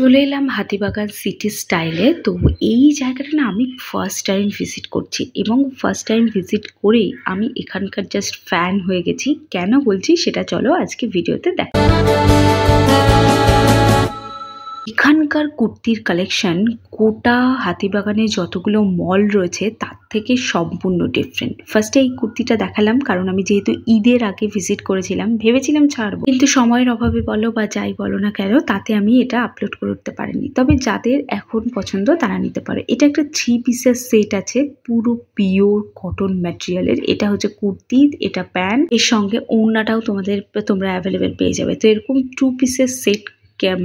চলে এলাম হাতিবাগান সিটি স্টাইলে। তো এই জায়গাটা না আমি ফার্স্ট টাইম ভিজিট করছি এবং ফার্স্ট টাইম ভিজিট করেই আমি এখানকার জাস্ট ফ্যান হয়ে গেছি। কেন বলছি সেটা চলো আজকে ভিডিওতে দেখো। এখানকার কুর্তির কালেকশন গোটা হাতিবাগানে যতগুলো মল রয়েছে তার থেকে সম্পূর্ণ ডিফারেন্ট। ফার্স্টে এই কুর্তিটা দেখালাম কারণ আমি যেহেতু ঈদের আগে ভিজিট করেছিলাম, ভেবেছিলাম ছাড়বো, কিন্তু সময়ের অভাবে বলো বা যাই বলো না কেন তাতে আমি এটা আপলোড করে উঠতে পারিনি। তবে যাদের এখন পছন্দ তারা নিতে পারে। এটা একটা 3 পিসের সেট আছে, পুরো পিওর কটন ম্যাটেরিয়ালের। এটা হচ্ছে কুর্তি, এটা প্যান্ট, এর সঙ্গে ওড়নাটাও তোমরা অ্যাভেলেবেল পেয়ে যাবে। তো এরকম 2 পিসের সেট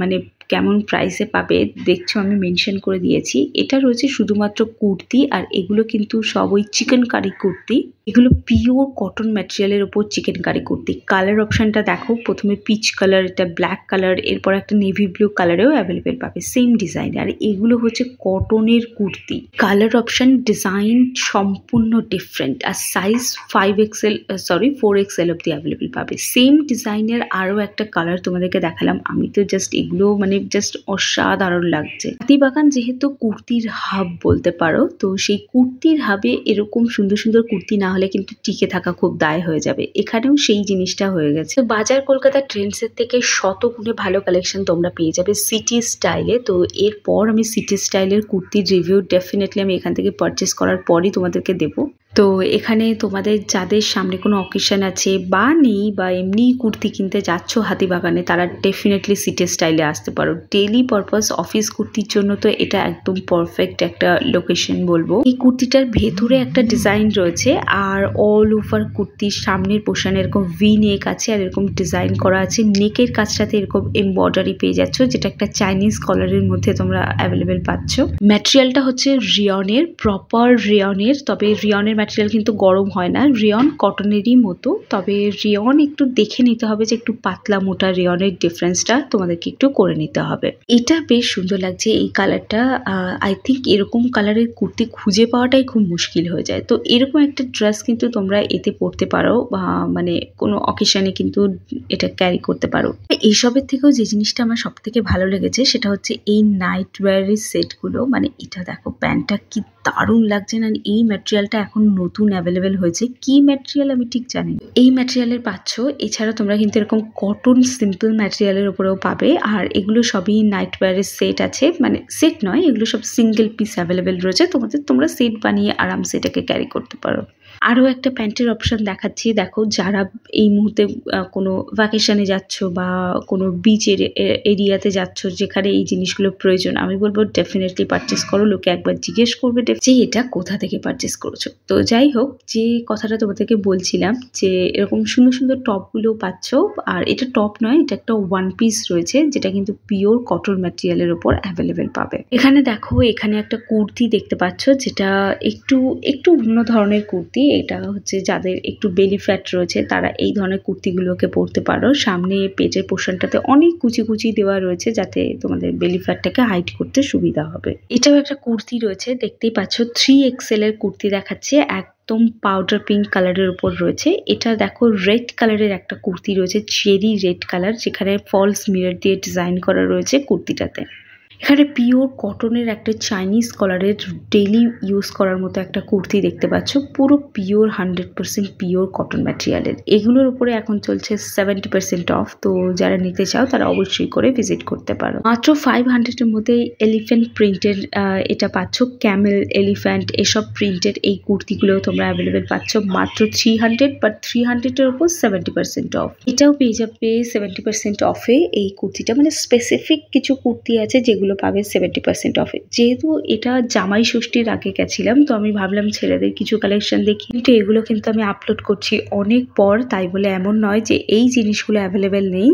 মানে কেমন প্রাইসে পাবে দেখছো আমি মেনশন করে দিয়েছি। এটা রয়েছে শুধুমাত্র কুর্তি, আর এগুলো কিন্তু সব ওই চিকেন কারি কুর্তি। এগুলো পিওর কটন ম্যাটেরিয়ালের ওপর চিকেন কারি কুর্তি। কালার অপশনটা দেখো, প্রথমে পিচ কালার, এটা ব্ল্যাক কালার, এরপর একটা নেভি ব্লু কালারেও অ্যাভেলেবেল পাবে, সেম ডিজাইন। আর এগুলো হচ্ছে কটনের কুর্তি। কালার অপশন, ডিজাইন সম্পূর্ণ ডিফারেন্ট। আর সাইজ 4XL অব্দি অ্যাভেলেবেল পাবে। সেম ডিজাইনের আরও একটা কালার তোমাদেরকে দেখালাম। আমি তো জাস্ট এগুলো জাস্ট অসাধারণ লাগছে। হাতিবাগান যেহেতু কুর্তির হাব বলতে পারো, তো সেই কুর্তির হাবে এরকম সুন্দর সুন্দর কুর্তি না হলে কিন্তু টিকে থাকা খুব দায় হয়ে যাবে। এখানেও সেই জিনিসটা হয়ে গেছে। তো বাজার কলকাতা ট্রেন্ডসের থেকে শতগুণে ভালো কালেকশন তোমরা পেয়ে যাবে সিটি স্টাইলে। তো এরপর আমি সিটি স্টাইলের কুর্তির রিভিউ ডেফিনেটলি আমি এখান থেকে পারচেস করার পরই তোমাদেরকে দেবো। তো এখানে তোমাদের যাদের সামনে কোনো অকেশন আছে বা নেই, বা এমনি কুর্তি কিনতে যাচ্ছ হাতিবাগানে, তারা ডেফিনেটলি সিটি স্টাইলে আসতে পারো। ডেলি পারপাস অফিস কুর্তির জন্য তো এটা একদম পারফেক্ট একটা লোকেশন বলবো। এই কুর্তিটার ভেতরে একটা ডিজাইন রয়েছে, আর অল ওভার কুর্তির সামনের পোর্শনে এরকম ভি নেক আছে, আর এরকম ডিজাইন করা আছে। নেকের কাছটাতে এরকম এমব্রয়ডারি পেয়ে যাচ্ছ, যেটা একটা চাইনিজ কলারের মধ্যে তোমরা অ্যাভেলেবেল পাচ্ছ। ম্যাটেরিয়ালটা হচ্ছে রিয়নের, প্রপার রিয়নের। তবে রিয়নের ম্যাটেরিয়াল কিন্তু গরম হয় না, রিয়ন কটনেরই মতো। তবে রিয়ন একটু দেখে নিতে হবে যে একটু পাতলা মোটা রিয়নের ডিফারেন্সটা তোমাদেরকে একটু করে নিতে হবে। এটা বেশ সুন্দর লাগছে এই কালারটা। আই থিঙ্ক এরকম কালারের কুর্তি খুঁজে পাওয়াটাই খুব মুশকিল হয়ে যায়। তো এরকম একটা ড্রেস কিন্তু তোমরা এতে পরতে পারো, বা কোনো অকেশনে কিন্তু এটা ক্যারি করতে পারো। এইসবের থেকেও যে জিনিসটা আমার সব থেকে ভালো লেগেছে সেটা হচ্ছে এই নাইট ওয়্যারের সেটগুলো। এটা দেখো, প্যান্টটা কি দারুণ লাগছে না? এই ম্যাটেরিয়ালটা এখন নতুন অ্যাভেলেবেল হয়েছে, কি ম্যাটেরিয়াল আমি ঠিক জানি না। এই ম্যাটেরিয়ালের পাচ্ছ। এছাড়া তোমরা কিন্তু এরকম কটন সিম্পল ম্যাটেরিয়ালের উপরেও পাবে। আর এগুলো সবই নাইট ওয়্যারের সেট আছে, সেট নয়, এগুলো সব সিঙ্গেল পিস অ্যাভেলেবেল রয়েছে। তোমরা সেট বানিয়ে আরামসে এটাকে ক্যারি করতে পারো। আরও একটা প্যান্টের অপশন দেখাচ্ছি, দেখো যারা এই মুহূর্তে কোনো ভ্যাকেশনে যাচ্ছ বা কোনো বিচের এরিয়াতে যাচ্ছ যেখানে এই জিনিসগুলো প্রয়োজন, আমি বলবো ডেফিনেটলি পারচেস করো। লোকে একবার জিজ্ঞেস করবে যে এটা কোথা থেকে পারচেস করেছো। তো যাই হোক, যে কথাটা তোমাদেরকে বলছিলাম যে এরকম সুন্দর সুন্দর টপগুলো পাচ্ছ। আর এটা টপ নয়, এটা একটা ওয়ান পিস রয়েছে, যেটা কিন্তু পিওর কটন ম্যাটেরিয়ালের উপর অ্যাভেলেবেল পাবে। এখানে দেখো, এখানে একটা কুর্তি দেখতে পাচ্ছ, যেটা একটু অন্য ধরনের কুর্তি। এটা হচ্ছে যাদের একটু বেলি ফ্যাট রয়েছে তারা এই ধরনের কুর্তিগুলোকে পরতে পারো। সামনে পেটের পোর্শনটাতে অনেক কুচি কুচি দেওয়া রয়েছে, যাতে তোমাদের বেলি ফ্যাটটাকে হাইড করতে সুবিধা হবে। এটাও একটা কুর্তি রয়েছে, দেখতেই পাচ্ছ 3XL এর কুর্তি দেখাচ্ছে, একদম পাউডার পিঙ্ক কালারের উপর রয়েছে। এটা দেখো, রেড কালারের একটা কুর্তি রয়েছে, চেরি রেড কালার, যেখানে ফলস মিরর দিয়ে ডিজাইন করা রয়েছে কুর্তিটাতে। এখানে পিওর কটনের একটা চাইনিজ কলারের ডেলি ইউজ করার মতো একটা কুর্তি দেখতে পাচ্ছ, পুরো পিওর 100% পিওর কটন ম্যাটেরিয়ালের। এগুলোর উপরে এখন চলছে 70% অফ। তো যারা নিতে চাও তারা অবশ্যই করে ভিজিট করতে পারো। মাত্র 500-এর মধ্যে এলিফ্যান্ট প্রিন্টের এটা পাচ্ছ, ক্যামেল, এলিফ্যান্ট এসব প্রিন্টেড এই কুর্তিগুলো তোমরা অ্যাভেলেবেল পাচ্ছ মাত্র 300, বাট 300-এর উপর 70% অফ। এটাও পেয়ে যাবে 70% অফে এই কুর্তিটা। স্পেসিফিক কিছু কুর্তি আছে যেগুলো পাবে 70% অফে। যেহেতু এটা জামাই ষষ্ঠীর আগে গেছিলাম, তো আমি ভাবলাম ছেলেদের কিছু কালেকশন দেখি, কিন্তু এগুলো কিন্তু আমি আপলোড করছি অনেক পর, তাই বলে এমন নয় যে এই জিনিসগুলো অ্যাভেলেবেল নেই।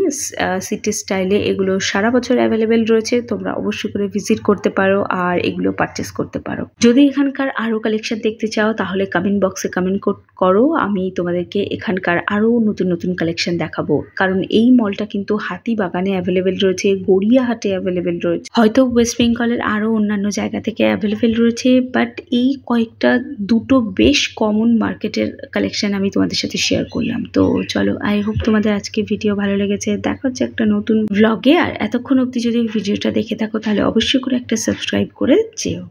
সিটি স্টাইলে এগুলো সারা বছর অ্যাভেলেবেল রয়েছে, তোমরা অবশ্যই করে ভিজিট করতে পারো আর এগুলো পারচেস করতে পারো। যদি এখানকার আরো কালেকশন দেখতে চাও তাহলে কমেন্ট বক্সে কমেন্ট করো, আমি তোমাদেরকে এখানকার আরো নতুন নতুন কালেকশন দেখাবো। কারণ এই মলটা কিন্তু হাতিবাগানে অ্যাভেলেবেল রয়েছে, গড়িয়াহাটে অ্যাভেলেবেল রয়েছে, হয়তো ওয়েস্ট বেঙ্গলের আরও অন্যান্য জায়গা থেকে অ্যাভেলেবেল রয়েছে, বাট এই কয়েকটা দুটো বেশ কমন মার্কেটের কালেকশন আমি তোমাদের সাথে শেয়ার করলাম। তো চলো, আই হোপ তোমাদের আজকে ভিডিও ভালো লেগেছে। দেখা হচ্ছে একটা নতুন ব্লগে। আর এতক্ষণ অবধি যদি ভিডিওটা দেখে থাকো তাহলে অবশ্যই করে একটা সাবস্ক্রাইব করে যেও।